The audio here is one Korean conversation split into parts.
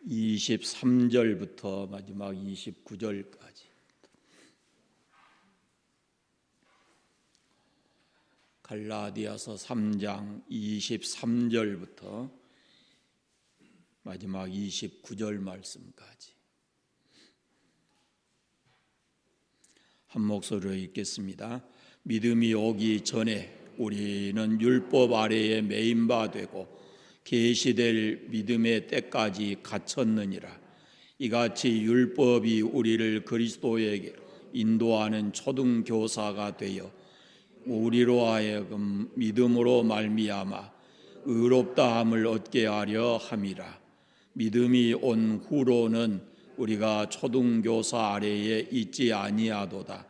23절부터 마지막 29절까지 갈라디아서 3장 23절부터 마지막 29절 말씀까지 한 목소리로 읽겠습니다. 믿음이 오기 전에 우리는 율법 아래에 매인 바 되고 계시될 믿음의 때까지 갇혔느니라. 이같이 율법이 우리를 그리스도에게 인도하는 초등교사가 되어 우리로 하여금 믿음으로 말미암아 의롭다함을 얻게 하려 함이라. 믿음이 온 후로는 우리가 초등교사 아래에 있지 아니하도다.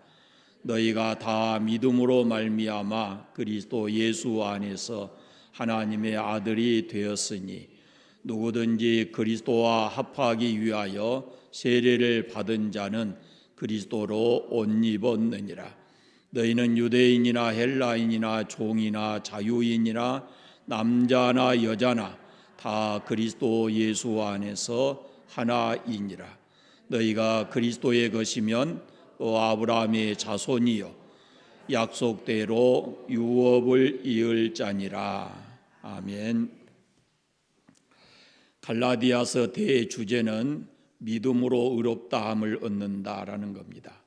너희가 다 믿음으로 말미암아 그리스도 예수 안에서 하나님의 아들이 되었으니 누구든지 그리스도와 합하기 위하여 세례를 받은 자는 그리스도로 옷 입었느니라. 너희는 유대인이나 헬라인이나 종이나 자유인이나 남자나 여자나 다 그리스도 예수 안에서 하나이니라. 너희가 그리스도의 것이면 또 아브라함의 자손이요 약속대로 유업을 이을 자니라. 아멘. 갈라디아서 대주제는 믿음으로 의롭다함을 얻는다라는 겁니다.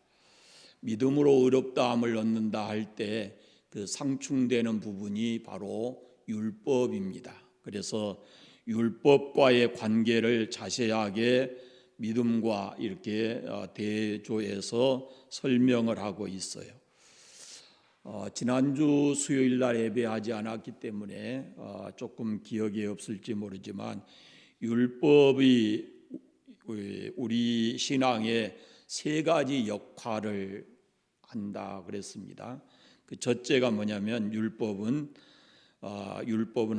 믿음으로 의롭다함을 얻는다 할 때 그 상충되는 부분이 바로 율법입니다. 그래서 율법과의 관계를 자세하게 믿음과 이렇게 대조해서 설명을 하고 있어요. 지난주 수요일 날 예배하지 않았기 때문에 조금 기억이 없을지 모르지만 율법이 우리 신앙에 세 가지 역할을 한다 그랬습니다. 그 첫째가 뭐냐면 율법은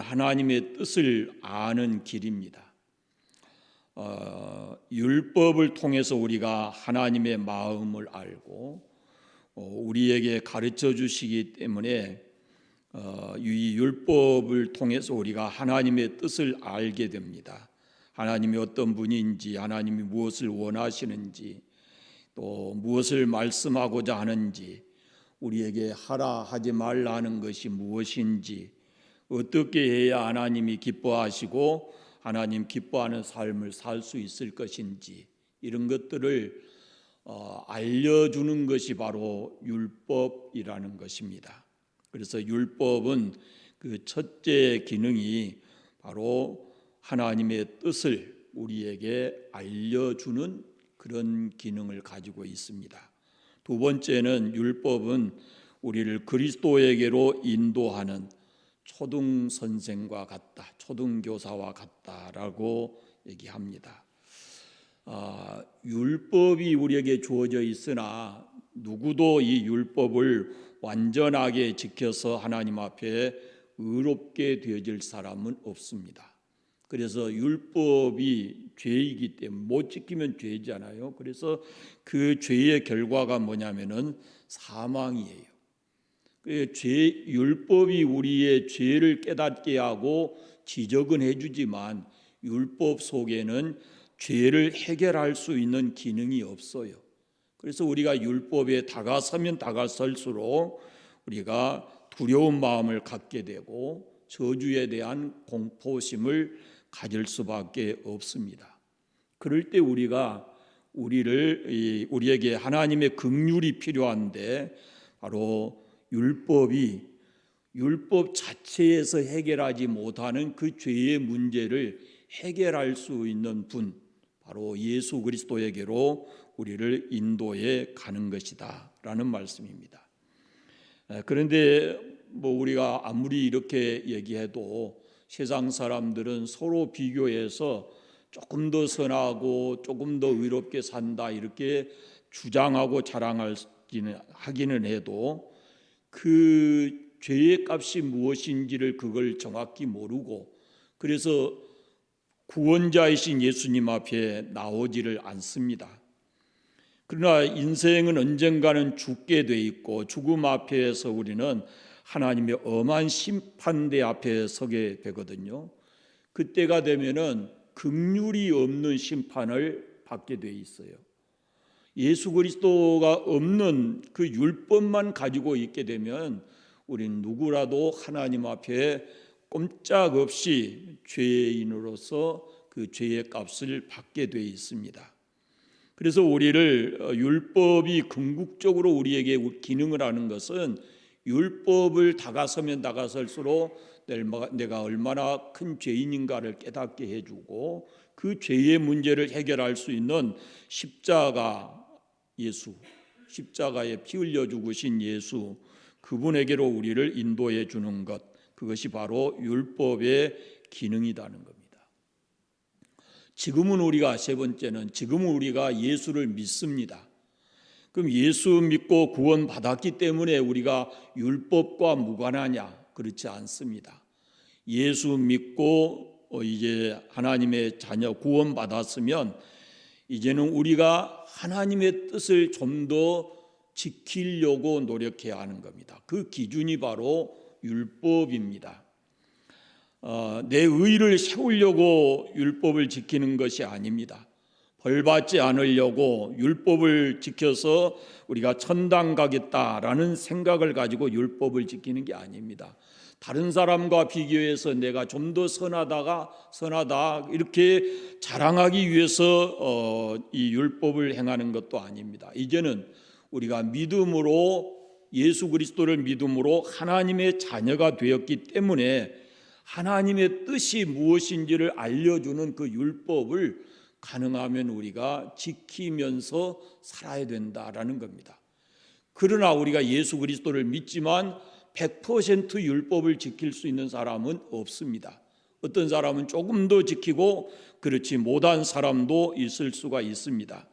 하나님의 뜻을 아는 길입니다. 율법을 통해서 우리가 하나님의 마음을 알고 우리에게 가르쳐 주시기 때문에 이 율법을 통해서 우리가 하나님의 뜻을 알게 됩니다. 하나님이 어떤 분인지, 하나님이 무엇을 원하시는지, 또 무엇을 말씀하고자 하는지, 우리에게 하라 하지 말라 하는 것이 무엇인지, 어떻게 해야 하나님이 기뻐하시고 하나님 기뻐하는 삶을 살 수 있을 것인지, 이런 것들을 알려주는 것이 바로 율법이라는 것입니다. 그래서 율법은 그 첫째 기능이 바로 하나님의 뜻을 우리에게 알려주는 그런 기능을 가지고 있습니다. 두 번째는 율법은 우리를 그리스도에게로 인도하는 초등 선생과 같다, 초등교사와 같다라고 얘기합니다. 율법이 우리에게 주어져 있으나 누구도 이 율법을 완전하게 지켜서 하나님 앞에 의롭게 되어질 사람은 없습니다. 그래서 율법이 죄이기 때문에 못 지키면 죄잖아요. 그래서 그 죄의 결과가 뭐냐면은 사망이에요. 율법이 우리의 죄를 깨닫게 하고 지적은 해주지만 율법 속에는 죄를 해결할 수 있는 기능이 없어요. 그래서 우리가 율법에 다가서면 다가설수록 우리가 두려운 마음을 갖게 되고 저주에 대한 공포심을 가질 수밖에 없습니다. 그럴 때 우리에게 하나님의 긍휼이 필요한데 바로 율법 자체에서 해결하지 못하는 그 죄의 문제를 해결할 수 있는 분, 바로 예수 그리스도에게로 우리를 인도해 가는 것이다 라는 말씀입니다. 그런데 우리가 아무리 이렇게 얘기해도 세상 사람들은 서로 비교해서 조금 더 선하고 조금 더 의롭게 산다 이렇게 주장하고 자랑하기는 해도 그 죄의 값이 무엇인지를 그걸 정확히 모르고 그래서 구원자이신 예수님 앞에 나오지를 않습니다. 그러나 인생은 언젠가는 죽게 돼 있고 죽음 앞에서 우리는 하나님의 엄한 심판대 앞에 서게 되거든요. 그때가 되면은 긍휼이 없는 심판을 받게 돼 있어요. 예수 그리스도가 없는 그 율법만 가지고 있게 되면 우린 누구라도 하나님 앞에 꼼짝없이 죄인으로서 그 죄의 값을 받게 돼 있습니다. 그래서 우리를 율법이 궁극적으로 우리에게 기능을 하는 것은 율법을 다가서면 다가설수록 내가 얼마나 큰 죄인인가를 깨닫게 해주고 그 죄의 문제를 해결할 수 있는 십자가 예수, 십자가에 피 흘려 죽으신 예수, 그분에게로 우리를 인도해 주는 것, 그것이 바로 율법의 기능이라는 겁니다. 지금은 우리가 세 번째는 지금은 우리가 예수를 믿습니다. 그럼 예수 믿고 구원 받았기 때문에 우리가 율법과 무관하냐? 그렇지 않습니다. 예수 믿고 이제 하나님의 자녀 구원 받았으면 이제는 우리가 하나님의 뜻을 좀 더 지키려고 노력해야 하는 겁니다. 그 기준이 바로 율법입니다. 내 의를 세우려고 율법을 지키는 것이 아닙니다. 벌받지 않으려고 율법을 지켜서 우리가 천당 가겠다라는 생각을 가지고 율법을 지키는 게 아닙니다. 다른 사람과 비교해서 내가 좀 더 선하다 이렇게 자랑하기 위해서 이 율법을 행하는 것도 아닙니다. 이제는 우리가 믿음으로 예수 그리스도를 믿음으로 하나님의 자녀가 되었기 때문에 하나님의 뜻이 무엇인지를 알려주는 그 율법을 가능하면 우리가 지키면서 살아야 된다라는 겁니다. 그러나 우리가 예수 그리스도를 믿지만 100% 율법을 지킬 수 있는 사람은 없습니다. 어떤 사람은 조금 더 지키고 그렇지 못한 사람도 있을 수가 있습니다.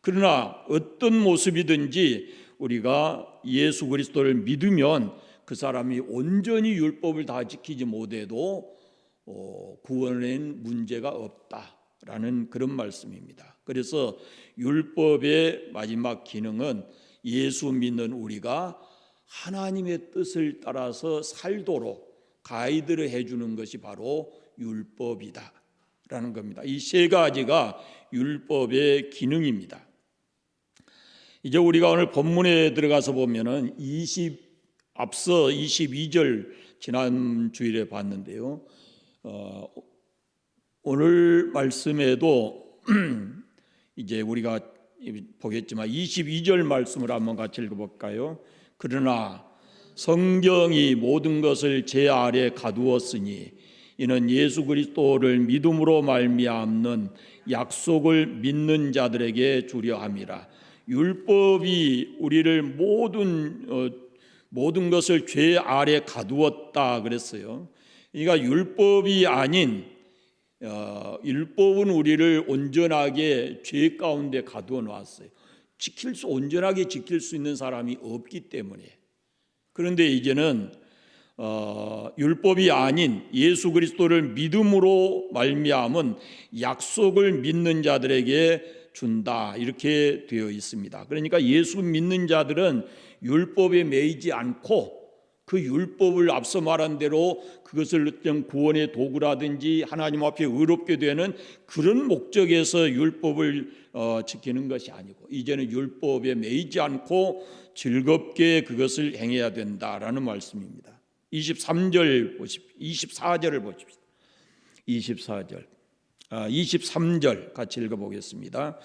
그러나 어떤 모습이든지 우리가 예수 그리스도를 믿으면 그 사람이 온전히 율법을 다 지키지 못해도 구원엔 문제가 없다라는 그런 말씀입니다. 그래서 율법의 마지막 기능은 예수 믿는 우리가 하나님의 뜻을 따라서 살도록 가이드를 해주는 것이 바로 율법이다라는 겁니다. 이 세 가지가 율법의 기능입니다. 이제 우리가 오늘 본문에 들어가서 보면은 앞서 22절 지난 주일에 봤는데요. 오늘 말씀에도 이제 우리가 보겠지만 22절 말씀을 한번 같이 읽어볼까요? 그러나 성경이 모든 것을 제 아래 가두었으니 이는 예수 그리스도를 믿음으로 말미암는 약속을 믿는 자들에게 주려 함이라. 율법이 우리를 모든 것을 죄 아래 가두었다 그랬어요. 그러니까 율법이 아닌 율법은 우리를 온전하게 죄 가운데 가두어 놨어요. 온전하게 지킬 수 있는 사람이 없기 때문에. 그런데 이제는 율법이 아닌 예수 그리스도를 믿음으로 말미암은 약속을 믿는 자들에게 준다 이렇게 되어 있습니다. 그러니까 예수 믿는 자들은 율법에 매이지 않고 그 율법을 앞서 말한 대로 그것을 어떤 구원의 도구라든지 하나님 앞에 의롭게 되는 그런 목적에서 율법을 지키는 것이 아니고 이제는 율법에 매이지 않고 즐겁게 그것을 행해야 된다라는 말씀입니다. 24절을 보십시오. 23절 같이 읽어보겠습니다.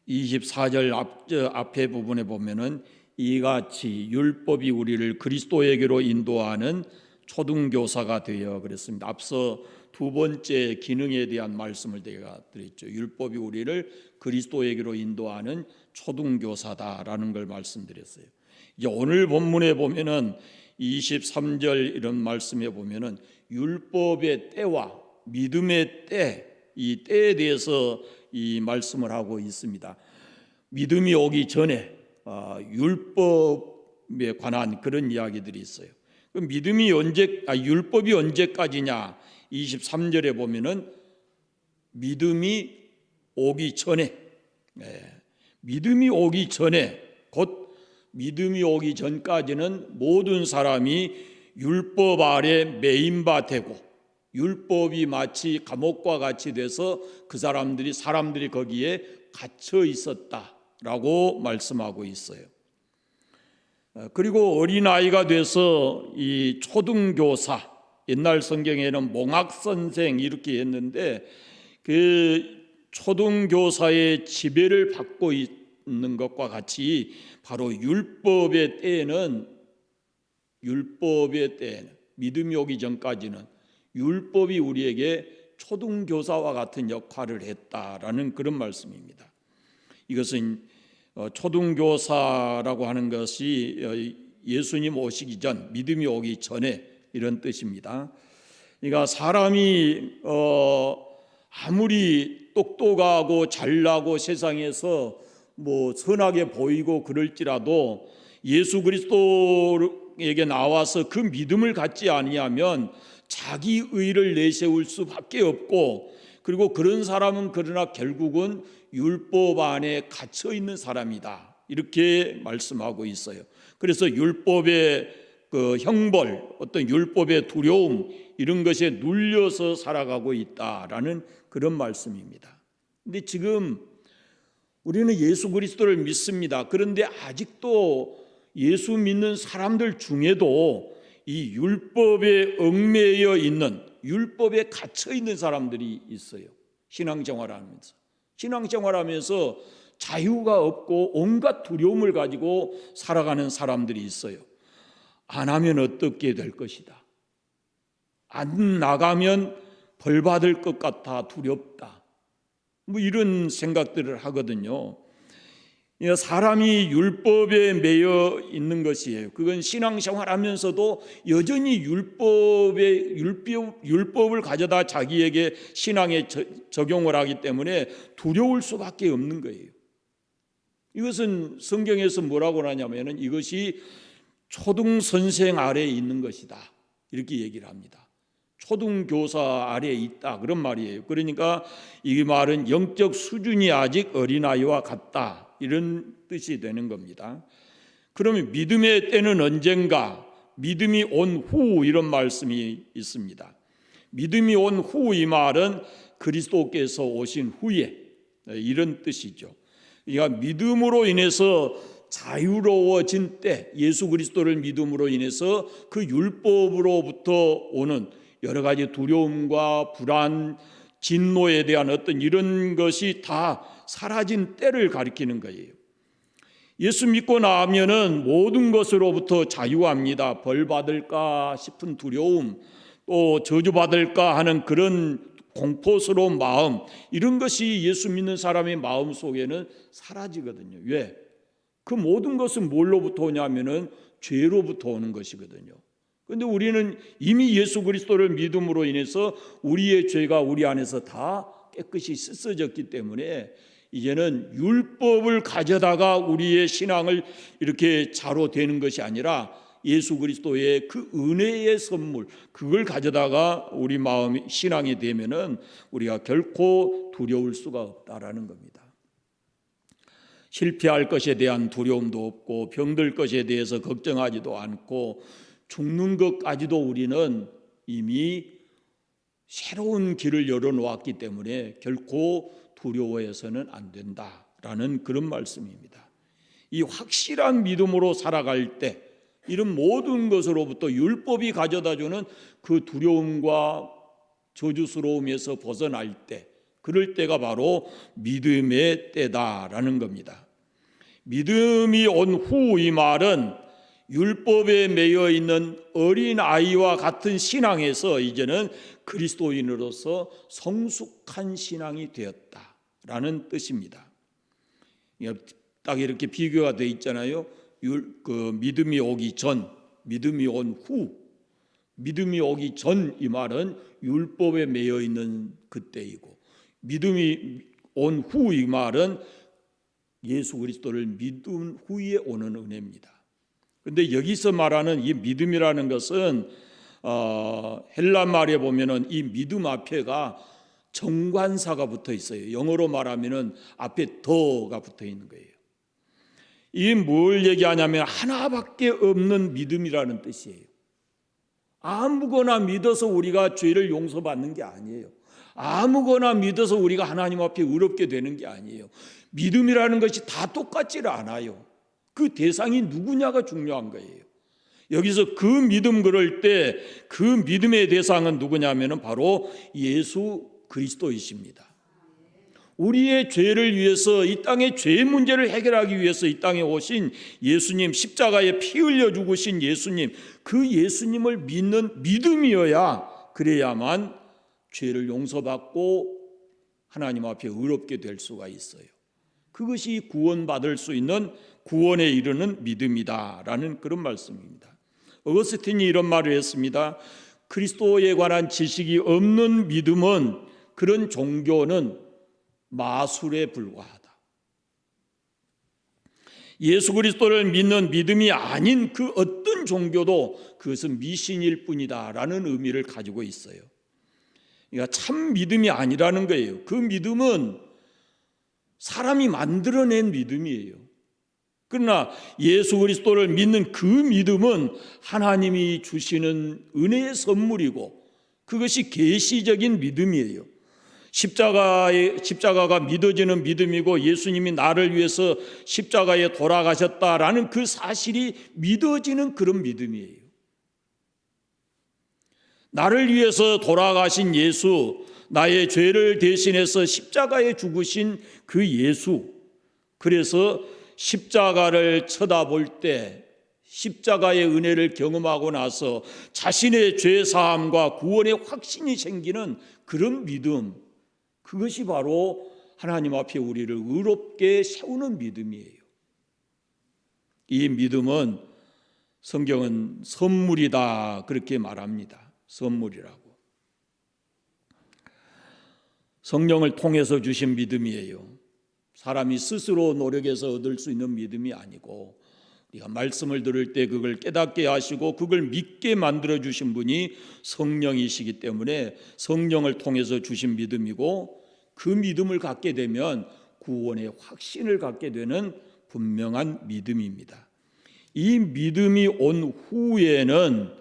24절 앞에 부분에 보면은 이같이 율법이 우리를 그리스도에게로 인도하는 초등교사가 되어 그랬습니다. 앞서 두 번째 기능에 대한 말씀을 제가 드렸죠. 율법이 우리를 그리스도에게로 인도하는 초등교사다라는 걸 말씀드렸어요. 이제 오늘 본문에 보면은 23절 이런 말씀에 보면은 율법의 때와 믿음의 때, 이 때에 대해서 이 말씀을 하고 있습니다. 믿음이 오기 전에 율법에 관한 그런 이야기들이 있어요. 그럼 율법이 언제까지냐? 23절에 보면은 믿음이 오기 전에, 믿음이 오기 전에 곧 믿음이 오기 전까지는 모든 사람이 율법 아래 매인 바 되고 율법이 마치 감옥과 같이 돼서 그 사람들이 거기에 갇혀 있었다라고 말씀하고 있어요. 그리고 어린아이가 돼서 이 초등교사, 옛날 성경에는 몽학선생 이렇게 했는데 그 초등교사의 지배를 받고 있는 것과 같이 바로 율법의 때에는 믿음이 오기 전까지는 율법이 우리에게 초등교사와 같은 역할을 했다라는 그런 말씀입니다. 이것은 초등교사라고 하는 것이 예수님 오시기 전, 믿음이 오기 전에 이런 뜻입니다. 그러니까 사람이 아무리 똑똑하고 잘나고 세상에서 선하게 보이고 그럴지라도 예수 그리스도에게 나와서 그 믿음을 갖지 아니하면 자기 의를 내세울 수밖에 없고, 그리고 그런 사람은 그러나 결국은 율법 안에 갇혀 있는 사람이다, 이렇게 말씀하고 있어요. 그래서 율법의 그 형벌, 어떤 율법의 두려움, 이런 것에 눌려서 살아가고 있다라는 그런 말씀입니다. 근데 지금 우리는 예수 그리스도를 믿습니다. 그런데 아직도 예수 믿는 사람들 중에도 이 율법에 얽매여 있는, 율법에 갇혀 있는 사람들이 있어요. 신앙생활하면서 자유가 없고 온갖 두려움을 가지고 살아가는 사람들이 있어요. 안 하면 어떻게 될 것이다, 안 나가면 벌 받을 것 같아 두렵다, 이런 생각들을 하거든요. 사람이 율법에 매여 있는 것이에요. 그건 신앙생활하면서도 여전히 율법을 가져다 자기에게 신앙에 적용을 하기 때문에 두려울 수밖에 없는 거예요. 이것은 성경에서 뭐라고 하냐면 이것이 초등선생 아래에 있는 것이다, 이렇게 얘기를 합니다. 초등교사 아래에 있다, 그런 말이에요. 그러니까 이 말은 영적 수준이 아직 어린아이와 같다, 이런 뜻이 되는 겁니다. 그러면 믿음의 때는 언젠가, 믿음이 온 후, 이런 말씀이 있습니다. 믿음이 온 후, 이 말은 그리스도께서 오신 후에, 이런 뜻이죠. 그러니까 믿음으로 인해서 자유로워진 때, 예수 그리스도를 믿음으로 인해서 그 율법으로부터 오는 여러 가지 두려움과 불안, 진노에 대한 어떤 이런 것이 다 사라진 때를 가리키는 거예요. 예수 믿고 나면은 모든 것으로부터 자유합니다. 벌 받을까 싶은 두려움, 또 저주받을까 하는 그런 공포스러운 마음, 이런 것이 예수 믿는 사람의 마음 속에는 사라지거든요. 왜? 그 모든 것은 뭘로부터 오냐면은 죄로부터 오는 것이거든요. 그런데 우리는 이미 예수 그리스도를 믿음으로 인해서 우리의 죄가 우리 안에서 다 깨끗이 씻어졌기 때문에 이제는 율법을 가져다가 우리의 신앙을 이렇게 자로 되는 것이 아니라 예수 그리스도의 그 은혜의 선물, 그걸 가져다가 우리 마음이 신앙이 되면은 우리가 결코 두려울 수가 없다라는 겁니다. 실패할 것에 대한 두려움도 없고 병들 것에 대해서 걱정하지도 않고 죽는 것까지도 우리는 이미 새로운 길을 열어놓았기 때문에 결코 두려워해서는 안 된다라는 그런 말씀입니다. 이 확실한 믿음으로 살아갈 때 이런 모든 것으로부터 율법이 가져다주는 그 두려움과 저주스러움에서 벗어날 때, 그럴 때가 바로 믿음의 때다라는 겁니다. 믿음이 온 후, 이 말은 율법에 매여 있는 어린아이와 같은 신앙에서 이제는 그리스도인으로서 성숙한 신앙이 되었다라는 뜻입니다. 딱 이렇게 비교가 되어 있잖아요. 그 믿음이 오기 전, 믿음이 온 후. 믿음이 오기 전, 이 말은 율법에 매여 있는 그때이고, 믿음이 온 후, 이 말은 예수 그리스도를 믿은 후에 오는 은혜입니다. 그런데 여기서 말하는 이 믿음이라는 것은 헬라 말에 보면은 이 믿음 앞에가 정관사가 붙어 있어요. 영어로 말하면은 앞에 더가 붙어 있는 거예요. 이게 뭘 얘기하냐면 하나밖에 없는 믿음이라는 뜻이에요. 아무거나 믿어서 우리가 죄를 용서받는 게 아니에요. 아무거나 믿어서 우리가 하나님 앞에 의롭게 되는 게 아니에요. 믿음이라는 것이 다 똑같지를 않아요. 그 대상이 누구냐가 중요한 거예요. 여기서 그 믿음 그럴 때 그 믿음의 대상은 누구냐면 바로 예수 그리스도이십니다. 우리의 죄를 위해서 이 땅의 죄의 문제를 해결하기 위해서 이 땅에 오신 예수님, 십자가에 피 흘려 죽으신 예수님, 그 예수님을 믿는 믿음이어야 그래야만 죄를 용서받고 하나님 앞에 의롭게 될 수가 있어요. 그것이 구원받을 수 있는 구원에 이르는 믿음이다라는 그런 말씀입니다. 어거스틴이 이런 말을 했습니다. 그리스도에 관한 지식이 없는 믿음은, 그런 종교는 마술에 불과하다. 예수 그리스도를 믿는 믿음이 아닌 그 어떤 종교도 그것은 미신일 뿐이다라는 의미를 가지고 있어요. 그러니까 참 믿음이 아니라는 거예요. 그 믿음은 사람이 만들어낸 믿음이에요. 그러나 예수 그리스도를 믿는 그 믿음은 하나님이 주시는 은혜의 선물이고 그것이 계시적인 믿음이에요. 십자가가 믿어지는 믿음이고 예수님이 나를 위해서 십자가에 돌아가셨다라는 그 사실이 믿어지는 그런 믿음이에요. 나를 위해서 돌아가신 예수, 나의 죄를 대신해서 십자가에 죽으신 그 예수, 그래서 십자가를 쳐다볼 때 십자가의 은혜를 경험하고 나서 자신의 죄 사함과 구원의 확신이 생기는 그런 믿음, 그것이 바로 하나님 앞에 우리를 의롭게 세우는 믿음이에요. 이 믿음은 성경은 선물이다 그렇게 말합니다. 선물이라고. 성령을 통해서 주신 믿음이에요. 사람이 스스로 노력해서 얻을 수 있는 믿음이 아니고 우리가 말씀을 들을 때 그걸 깨닫게 하시고 그걸 믿게 만들어 주신 분이 성령이시기 때문에 성령을 통해서 주신 믿음이고, 그 믿음을 갖게 되면 구원의 확신을 갖게 되는 분명한 믿음입니다. 이 믿음이 온 후에는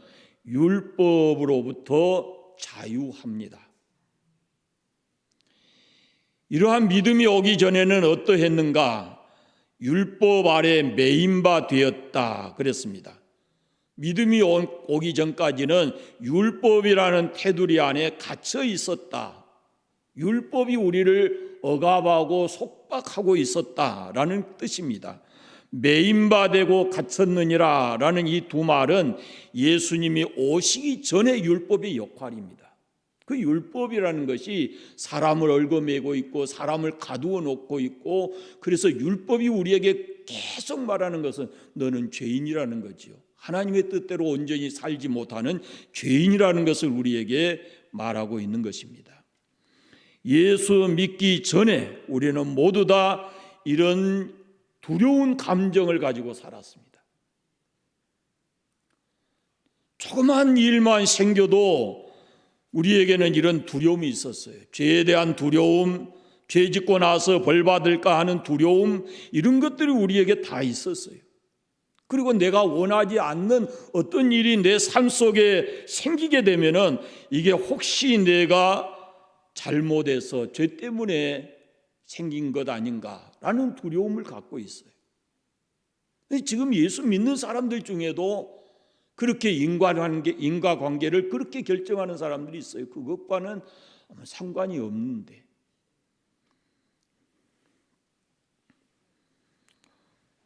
율법으로부터 자유합니다. 이러한 믿음이 오기 전에는 어떠했는가? 율법 아래 매인바 되었다 그랬습니다. 믿음이 오기 전까지는 율법이라는 테두리 안에 갇혀 있었다. 율법이 우리를 억압하고 속박하고 있었다라는 뜻입니다. 매인바되고 갇혔느니라 라는 이 두 말은 예수님이 오시기 전의 율법의 역할입니다. 그 율법이라는 것이 사람을 얽어매고 있고 사람을 가두어 놓고 있고, 그래서 율법이 우리에게 계속 말하는 것은 너는 죄인이라는 거지요. 하나님의 뜻대로 온전히 살지 못하는 죄인이라는 것을 우리에게 말하고 있는 것입니다. 예수 믿기 전에 우리는 모두 다 이런 두려운 감정을 가지고 살았습니다. 조그만 일만 생겨도 우리에게는 이런 두려움이 있었어요. 죄에 대한 두려움, 죄 짓고 나서 벌 받을까 하는 두려움, 이런 것들이 우리에게 다 있었어요. 그리고 내가 원하지 않는 어떤 일이 내 삶 속에 생기게 되면은 이게 혹시 내가 잘못해서 죄 때문에 생긴 것 아닌가라는 두려움을 갖고 있어요. 지금 예수 믿는 사람들 중에도 그렇게 인과관계를 그렇게 결정하는 사람들이 있어요. 그것과는 상관이 없는데,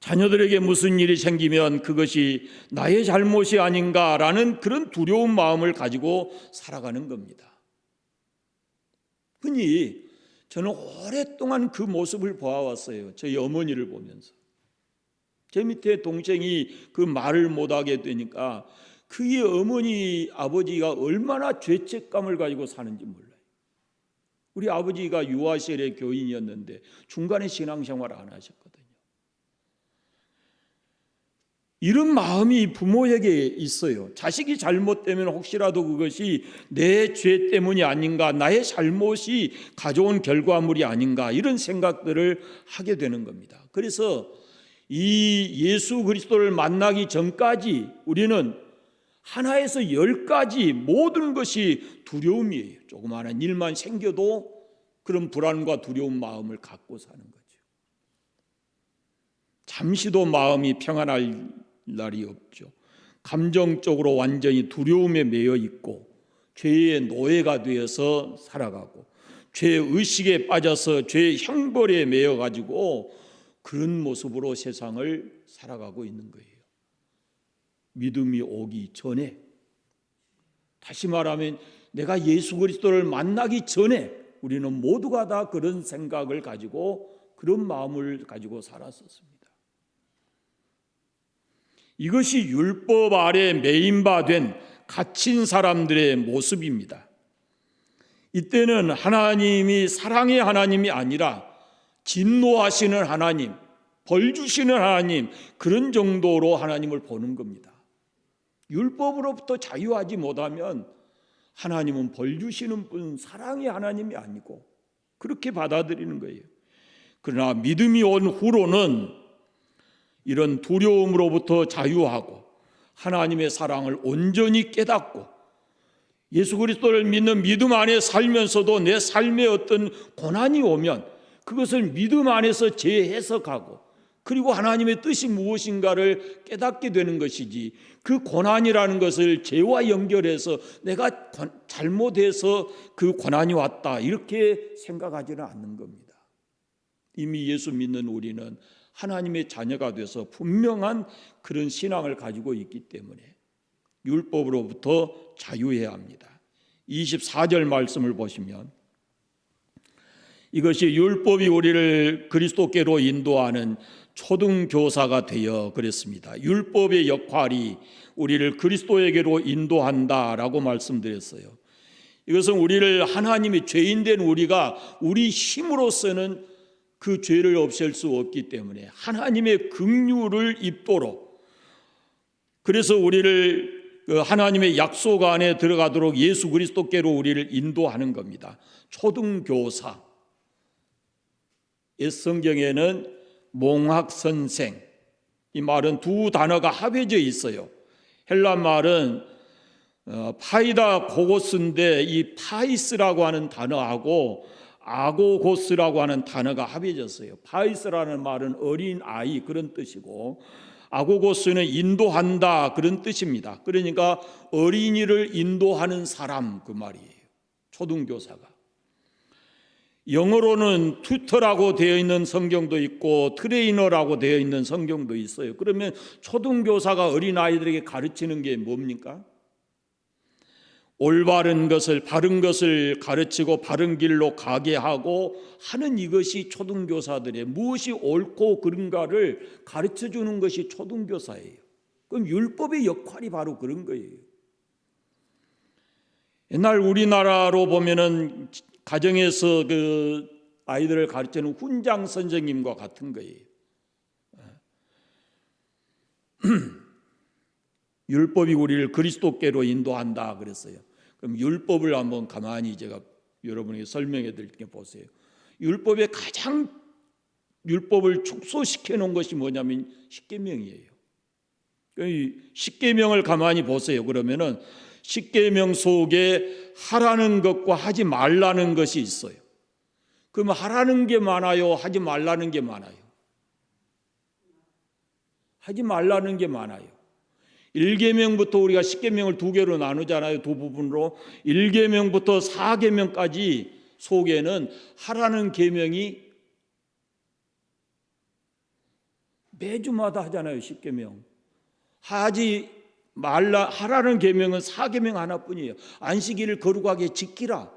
자녀들에게 무슨 일이 생기면 그것이 나의 잘못이 아닌가라는 그런 두려운 마음을 가지고 살아가는 겁니다. 흔히 저는 오랫동안 그 모습을 보아왔어요. 저희 어머니를 보면서. 제 밑에 동생이 그 말을 못하게 되니까 그의 어머니, 아버지가 얼마나 죄책감을 가지고 사는지 몰라요. 우리 아버지가 유아시절에 교인이었는데 중간에 신앙생활 안 하셨거든요. 이런 마음이 부모에게 있어요. 자식이 잘못되면 혹시라도 그것이 내 죄 때문이 아닌가, 나의 잘못이 가져온 결과물이 아닌가, 이런 생각들을 하게 되는 겁니다. 그래서 이 예수 그리스도를 만나기 전까지 우리는 하나에서 10가지 모든 것이 두려움이에요. 조그마한 일만 생겨도 그런 불안과 두려운 마음을 갖고 사는 거죠. 잠시도 마음이 평안할 날이 없죠. 감정적으로 완전히 두려움에 매여 있고 죄의 노예가 되어서 살아가고 죄의 의식에 빠져서 죄의 형벌에 매여 가지고 그런 모습으로 세상을 살아가고 있는 거예요. 믿음이 오기 전에, 다시 말하면 내가 예수 그리스도를 만나기 전에 우리는 모두가 다 그런 생각을 가지고 그런 마음을 가지고 살았었습니다. 이것이 율법 아래 매인바된 갇힌 사람들의 모습입니다. 이때는 하나님이 사랑의 하나님이 아니라 진노하시는 하나님, 벌 주시는 하나님, 그런 정도로 하나님을 보는 겁니다. 율법으로부터 자유하지 못하면 하나님은 벌 주시는 분, 사랑의 하나님이 아니고 그렇게 받아들이는 거예요. 그러나 믿음이 온 후로는 이런 두려움으로부터 자유하고 하나님의 사랑을 온전히 깨닫고 예수 그리스도를 믿는 믿음 안에 살면서도 내 삶에 어떤 고난이 오면 그것을 믿음 안에서 재해석하고 그리고 하나님의 뜻이 무엇인가를 깨닫게 되는 것이지, 그 고난이라는 것을 죄와 연결해서 내가 잘못해서 그 고난이 왔다 이렇게 생각하지는 않는 겁니다. 이미 예수 믿는 우리는 하나님의 자녀가 돼서 분명한 그런 신앙을 가지고 있기 때문에 율법으로부터 자유해야 합니다. 24절 말씀을 보시면 이것이 율법이 우리를 그리스도께로 인도하는 초등교사가 되어 그랬습니다. 율법의 역할이 우리를 그리스도에게로 인도한다라고 말씀드렸어요. 이것은 우리를 하나님의 죄인된 우리가 우리 힘으로서는 그 죄를 없앨 수 없기 때문에 하나님의 긍휼을 입도록, 그래서 우리를 하나님의 약속 안에 들어가도록 예수 그리스도께로 우리를 인도하는 겁니다. 초등교사, 옛 성경에는 몽학선생, 이 말은 두 단어가 합해져 있어요. 헬라 말은 파이다 고고스인데 이 파이스라고 하는 단어하고 아고고스라고 하는 단어가 합해졌어요. 파이스라는 말은 어린 아이 그런 뜻이고 아고고스는 인도한다 그런 뜻입니다. 그러니까 어린이를 인도하는 사람 그 말이에요. 초등교사가. 영어로는 튜터라고 되어 있는 성경도 있고 트레이너라고 되어 있는 성경도 있어요. 그러면 초등교사가 어린아이들에게 가르치는 게 뭡니까? 올바른 것을, 바른 것을 가르치고 바른 길로 가게 하고 하는, 이것이 초등교사들의, 무엇이 옳고 그른가를 가르쳐 주는 것이 초등교사예요. 그럼 율법의 역할이 바로 그런 거예요. 옛날 우리나라로 보면은 가정에서 그 아이들을 가르치는 훈장 선생님과 같은 거예요. 율법이 우리를 그리스도께로 인도한다 그랬어요. 그럼 율법을 한번 가만히 제가 여러분에게 설명해 드릴게요. 보세요. 율법의 가장 율법을 축소시켜 놓은 것이 뭐냐면 십계명이에요. 십계명을 가만히 보세요. 그러면은 십계명 속에 하라는 것과 하지 말라는 것이 있어요. 그러면 하라는 게 많아요? 하지 말라는 게 많아요? 하지 말라는 게 많아요. 1계명부터 우리가 10계명을 두 개로 나누잖아요. 두 부분으로. 1계명부터 4계명까지 속에는 하라는 계명이 매주마다 하잖아요. 10계명. 하지 말라 하라는 계명은 4계명 하나뿐이에요. 안식일을 거룩하게 지키라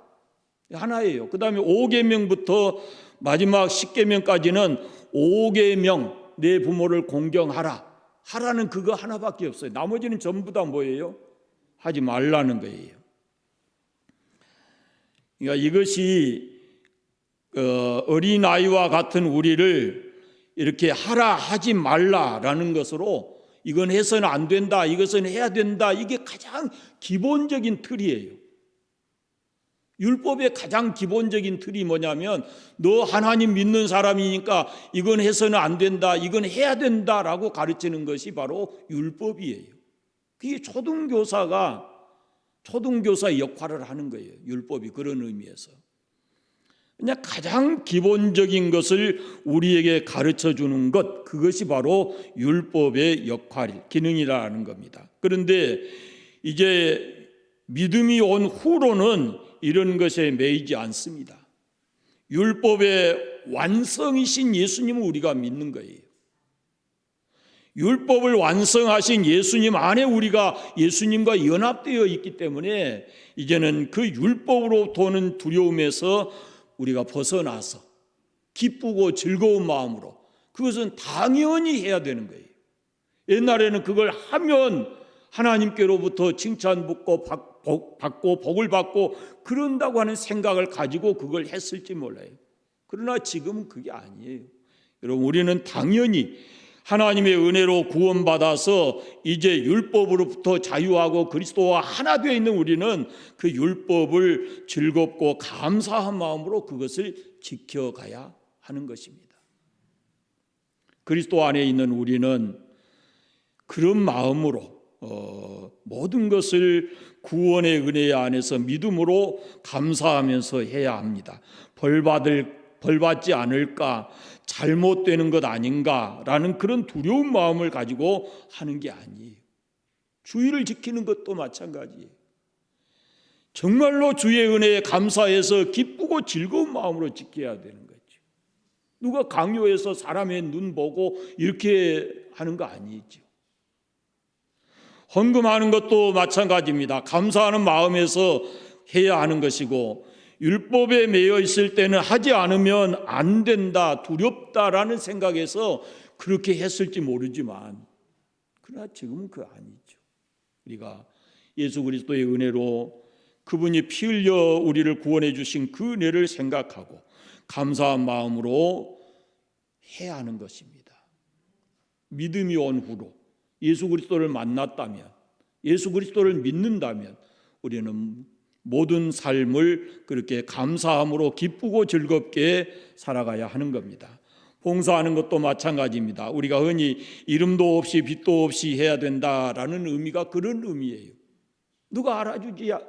하나예요. 그 다음에 5계명부터 마지막 10계명까지는 5계명, 내 부모를 공경하라 하라는 그거 하나밖에 없어요. 나머지는 전부 다 뭐예요? 하지 말라는 거예요. 그러니까 이것이 어린아이와 같은 우리를 이렇게 하라 하지 말라라는 것으로, 이건 해서는 안 된다, 이것은 해야 된다, 이게 가장 기본적인 틀이에요. 율법의 가장 기본적인 틀이 뭐냐면 너 하나님 믿는 사람이니까 이건 해서는 안 된다, 이건 해야 된다라고 가르치는 것이 바로 율법이에요. 그게 초등교사의 역할을 하는 거예요. 율법이 그런 의미에서. 그냥 가장 기본적인 것을 우리에게 가르쳐 주는 것, 그것이 바로 율법의 기능이라는 겁니다. 그런데 이제 믿음이 온 후로는 이런 것에 매이지 않습니다. 율법의 완성이신 예수님을 우리가 믿는 거예요. 율법을 완성하신 예수님 안에 우리가 예수님과 연합되어 있기 때문에 이제는 그 율법으로부터 오는 두려움에서 우리가 벗어나서 기쁘고 즐거운 마음으로 그것은 당연히 해야 되는 거예요. 옛날에는 그걸 하면 하나님께로부터 칭찬받고 복을 받고 그런다고 하는 생각을 가지고 그걸 했을지 몰라요. 그러나 지금은 그게 아니에요. 여러분, 우리는 당연히 하나님의 은혜로 구원받아서 이제 율법으로부터 자유하고 그리스도와 하나 되어 있는 우리는 그 율법을 즐겁고 감사한 마음으로 그것을 지켜가야 하는 것입니다. 그리스도 안에 있는 우리는 그런 마음으로 모든 것을 구원의 은혜 안에서 믿음으로 감사하면서 해야 합니다. 벌받지 않을까, 잘못되는 것 아닌가라는 그런 두려운 마음을 가지고 하는 게 아니에요. 주의를 지키는 것도 마찬가지예요. 정말로 주의 은혜에 감사해서 기쁘고 즐거운 마음으로 지켜야 되는 거죠. 누가 강요해서 사람의 눈 보고 이렇게 하는 거 아니죠. 헌금하는 것도 마찬가지입니다. 감사하는 마음에서 해야 하는 것이고, 율법에 매여 있을 때는 하지 않으면 안 된다, 두렵다라는 생각에서 그렇게 했을지 모르지만, 그러나 지금은 그거 아니죠. 우리가 예수 그리스도의 은혜로 그분이 피 흘려 우리를 구원해 주신 그 은혜를 생각하고 감사한 마음으로 해야 하는 것입니다. 믿음이 온 후로 예수 그리스도를 만났다면, 예수 그리스도를 믿는다면 우리는 모든 삶을 그렇게 감사함으로 기쁘고 즐겁게 살아가야 하는 겁니다. 봉사하는 것도 마찬가지입니다. 우리가 흔히 이름도 없이 빛도 없이 해야 된다라는 의미가 그런 의미예요. 누가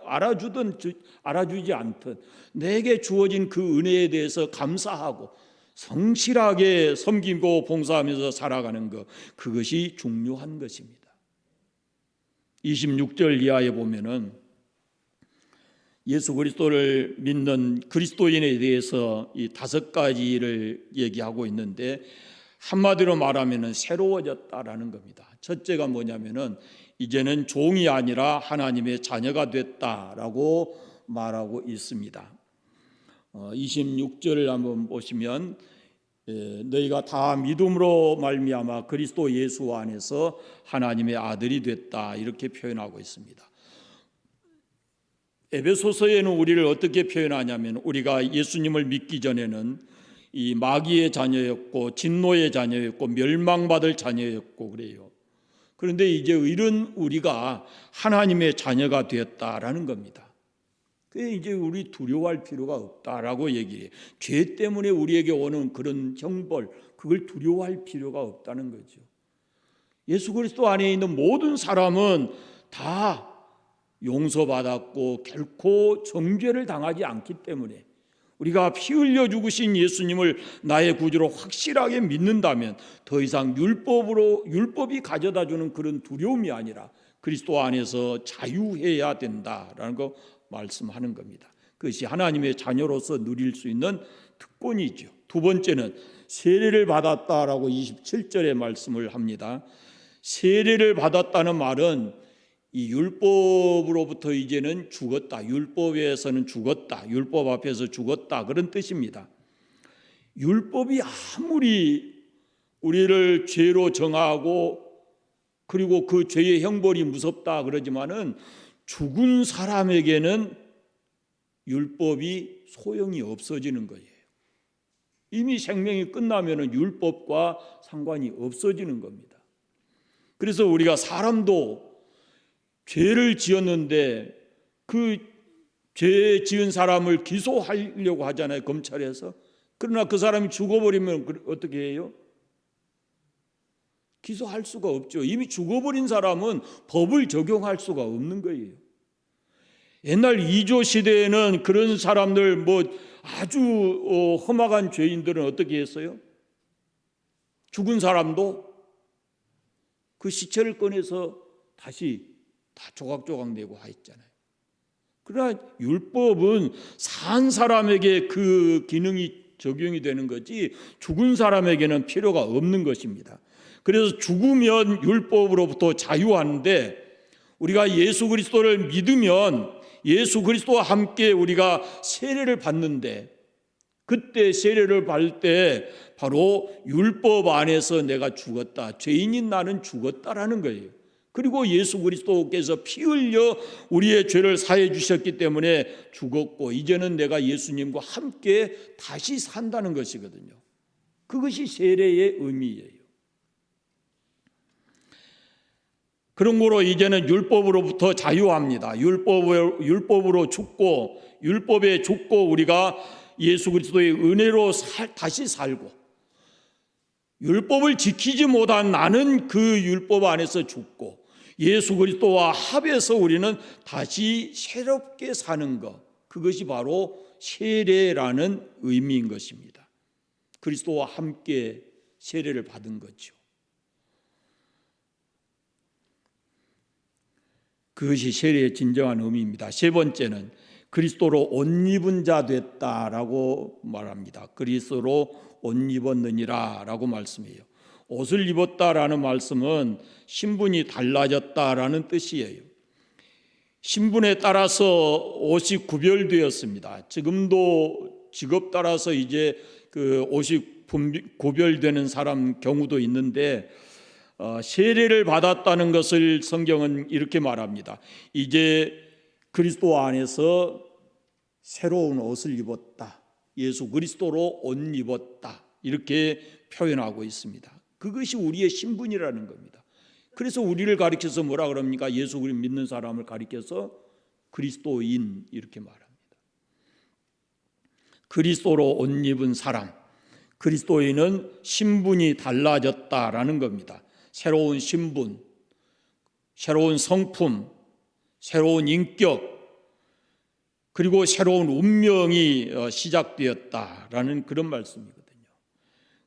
알아주든 알아주지 않든 내게 주어진 그 은혜에 대해서 감사하고 성실하게 섬기고 봉사하면서 살아가는 것, 그것이 중요한 것입니다. 26절 이하에 보면은 예수 그리스도를 믿는 그리스도인에 대해서 이 5가지를 얘기하고 있는데, 한마디로 말하면은 새로워졌다라는 겁니다. 첫째가 뭐냐면은 이제는 종이 아니라 하나님의 자녀가 됐다라고 말하고 있습니다. 26절을 한번 보시면 너희가 다 믿음으로 말미암아 그리스도 예수 안에서 하나님의 아들이 됐다, 이렇게 표현하고 있습니다. 에베소서에는 우리를 어떻게 표현하냐면, 우리가 예수님을 믿기 전에는 이 마귀의 자녀였고 진노의 자녀였고 멸망받을 자녀였고 그래요. 그런데 이제 이런 우리가 하나님의 자녀가 되었다라는 겁니다. 그게 이제 우리 두려워할 필요가 없다라고 얘기해요. 죄 때문에 우리에게 오는 그런 형벌, 그걸 두려워할 필요가 없다는 거죠. 예수 그리스도 안에 있는 모든 사람은 다 용서받았고 결코 정죄를 당하지 않기 때문에 우리가 피 흘려 죽으신 예수님을 나의 구주로 확실하게 믿는다면 더 이상 율법이 가져다 주는 그런 두려움이 아니라 그리스도 안에서 자유해야 된다라는 거 말씀하는 겁니다. 그것이 하나님의 자녀로서 누릴 수 있는 특권이죠. 두 번째는 세례를 받았다라고 27절에 말씀을 합니다. 세례를 받았다는 말은 이 율법으로부터 이제는 죽었다, 율법에서는 죽었다, 율법 앞에서 죽었다, 그런 뜻입니다. 율법이 아무리 우리를 죄로 정하고 그리고 그 죄의 형벌이 무섭다 그러지만은 죽은 사람에게는 율법이 소용이 없어지는 거예요. 이미 생명이 끝나면은 율법과 상관이 없어지는 겁니다. 그래서 우리가 사람도 죄를 지었는데 그 죄 지은 사람을 기소하려고 하잖아요, 검찰에서. 그러나 그 사람이 죽어버리면 어떻게 해요? 기소할 수가 없죠. 이미 죽어버린 사람은 법을 적용할 수가 없는 거예요. 옛날 2조 시대에는 그런 사람들, 아주 험악한 죄인들은 어떻게 했어요? 죽은 사람도 그 시체를 꺼내서 다시 다 조각조각 내고 했잖아요. 그러나 율법은 산 사람에게 그 기능이 적용이 되는 거지 죽은 사람에게는 필요가 없는 것입니다. 그래서 죽으면 율법으로부터 자유하는데, 우리가 예수 그리스도를 믿으면 예수 그리스도와 함께 우리가 세례를 받는데, 그때 세례를 받을 때 바로 율법 안에서 내가 죽었다, 죄인인 나는 죽었다라는 거예요. 그리고 예수 그리스도께서 피 흘려 우리의 죄를 사해 주셨기 때문에 죽었고, 이제는 내가 예수님과 함께 다시 산다는 것이거든요. 그것이 세례의 의미예요. 그런 거로 이제는 율법으로부터 자유합니다. 율법으로 죽고, 율법에 죽고 우리가 예수 그리스도의 은혜로 다시 살고, 율법을 지키지 못한 나는 그 율법 안에서 죽고, 예수 그리스도와 합해서 우리는 다시 새롭게 사는 것, 그것이 바로 세례라는 의미인 것입니다. 그리스도와 함께 세례를 받은 거죠. 그것이 세례의 진정한 의미입니다. 세 번째는 그리스도로 옷 입은 자 됐다라고 말합니다. 그리스도로 옷 입었느니라 라고 말씀해요. 옷을 입었다라는 말씀은 신분이 달라졌다라는 뜻이에요. 신분에 따라서 옷이 구별되었습니다. 지금도 직업 따라서 이제 그 옷이 구별되는 사람 경우도 있는데, 세례를 받았다는 것을 성경은 이렇게 말합니다. 이제 그리스도 안에서 새로운 옷을 입었다, 예수 그리스도로 옷 입었다, 이렇게 표현하고 있습니다. 그것이 우리의 신분이라는 겁니다. 그래서 우리를 가리켜서 뭐라 그럽니까? 예수 그리스도 믿는 사람을 가리켜서 그리스도인 이렇게 말합니다. 그리스도로 옷 입은 사람, 그리스도인은 신분이 달라졌다라는 겁니다. 새로운 신분, 새로운 성품, 새로운 인격, 그리고 새로운 운명이 시작되었다라는 그런 말씀이거든요.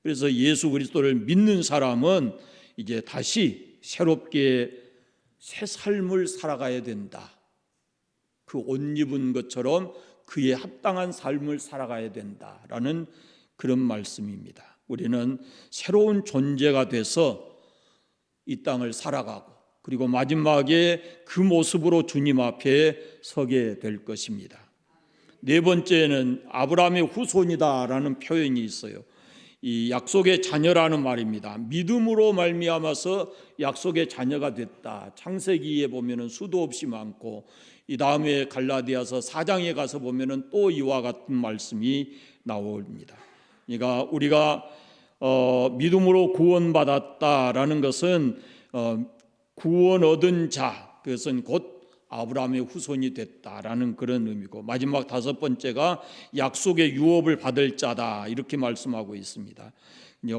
그래서 예수 그리스도를 믿는 사람은 이제 다시 새롭게 새 삶을 살아가야 된다. 그 옷 입은 것처럼 그에 합당한 삶을 살아가야 된다라는 그런 말씀입니다. 우리는 새로운 존재가 돼서 이 땅을 살아가고, 그리고 마지막에 그 모습으로 주님 앞에 서게 될 것입니다. 네 번째는 아브라함의 후손이다라는 표현이 있어요. 이 약속의 자녀라는 말입니다. 믿음으로 말미암아서 약속의 자녀가 됐다. 창세기에 보면은 수도 없이 많고, 이 다음에 갈라디아서 4장에 가서 보면은 또 이와 같은 말씀이 나옵니다. 그러니까 우리가 믿음으로 구원받았다라는 것은 구원 얻은 자, 그것은 곧 아브라함의 후손이 됐다라는 그런 의미고, 마지막 다섯 번째가 약속의 유업을 받을 자다 이렇게 말씀하고 있습니다.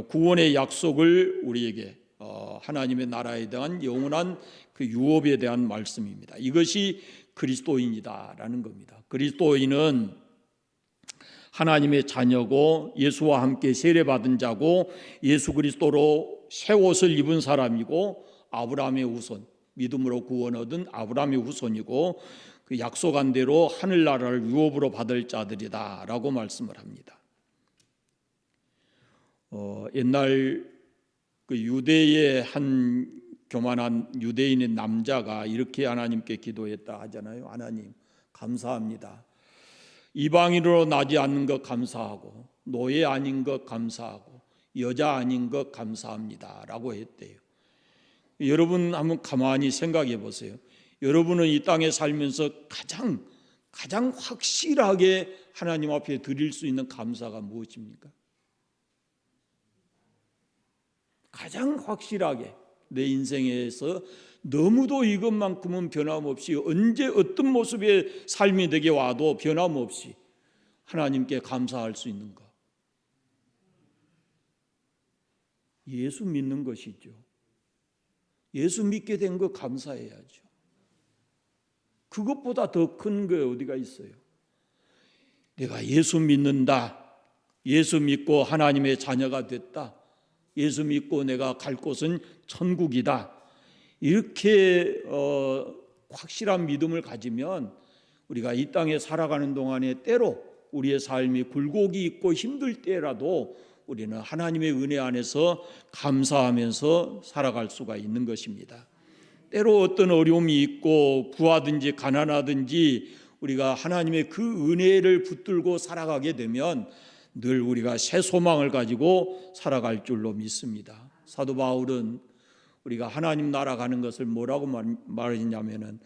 구원의 약속을 우리에게 하나님의 나라에 대한 영원한 그 유업에 대한 말씀입니다. 이것이 그리스도인이다라는 겁니다. 그리스도인은 하나님의 자녀고 예수와 함께 세례받은 자고 예수 그리스도로 새 옷을 입은 사람이고 아브라함의 후손, 믿음으로 구원 얻은 아브라함의 후손이고 그 약속한 대로 하늘나라를 유업으로 받을 자들이다라고 말씀을 합니다. 옛날 그 유대의 한 교만한 유대인의 남자가 이렇게 하나님께 기도했다 하잖아요. 하나님 감사합니다. 이방인으로 나지 않는 것 감사하고 노예 아닌 것 감사하고 여자 아닌 것 감사합니다 라고 했대요. 여러분 한번 가만히 생각해 보세요. 여러분은 이 땅에 살면서 가장 확실하게 하나님 앞에 드릴 수 있는 감사가 무엇입니까? 가장 확실하게 내 인생에서 너무도 이것만큼은 변함없이 언제 어떤 모습의 삶이 되게 와도 변함없이 하나님께 감사할 수 있는가? 예수 믿는 것이죠. 예수 믿게 된 거 감사해야죠. 그것보다 더 큰 게 어디가 있어요? 내가 예수 믿는다. 예수 믿고 하나님의 자녀가 됐다. 예수 믿고 내가 갈 곳은 천국이다. 이렇게 확실한 믿음을 가지면 우리가 이 땅에 살아가는 동안에 때로 우리의 삶이 굴곡이 있고 힘들 때라도 우리는 하나님의 은혜 안에서 감사하면서 살아갈 수가 있는 것입니다. 때로 어떤 어려움이 있고 부하든지 가난하든지 우리가 하나님의 그 은혜를 붙들고 살아가게 되면 늘 우리가 새 소망을 가지고 살아갈 줄로 믿습니다. 사도 바울은 우리가 하나님 나라 가는 것을 뭐라고 말했냐면은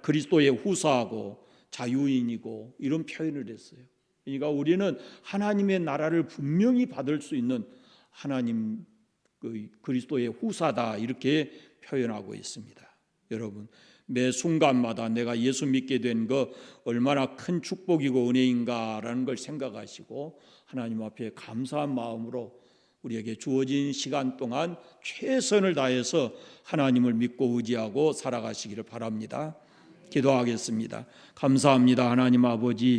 그리스도의 후사하고 자유인이고 이런 표현을 했어요. 그러니까 우리는 하나님의 나라를 분명히 받을 수 있는 하나님 그리스도의 후사다 이렇게 표현하고 있습니다. 여러분 매 순간마다 내가 예수 믿게 된 거 얼마나 큰 축복이고 은혜인가라는 걸 생각하시고 하나님 앞에 감사한 마음으로 우리에게 주어진 시간 동안 최선을 다해서 하나님을 믿고 의지하고 살아가시기를 바랍니다. 기도하겠습니다. 감사합니다. 하나님 아버지,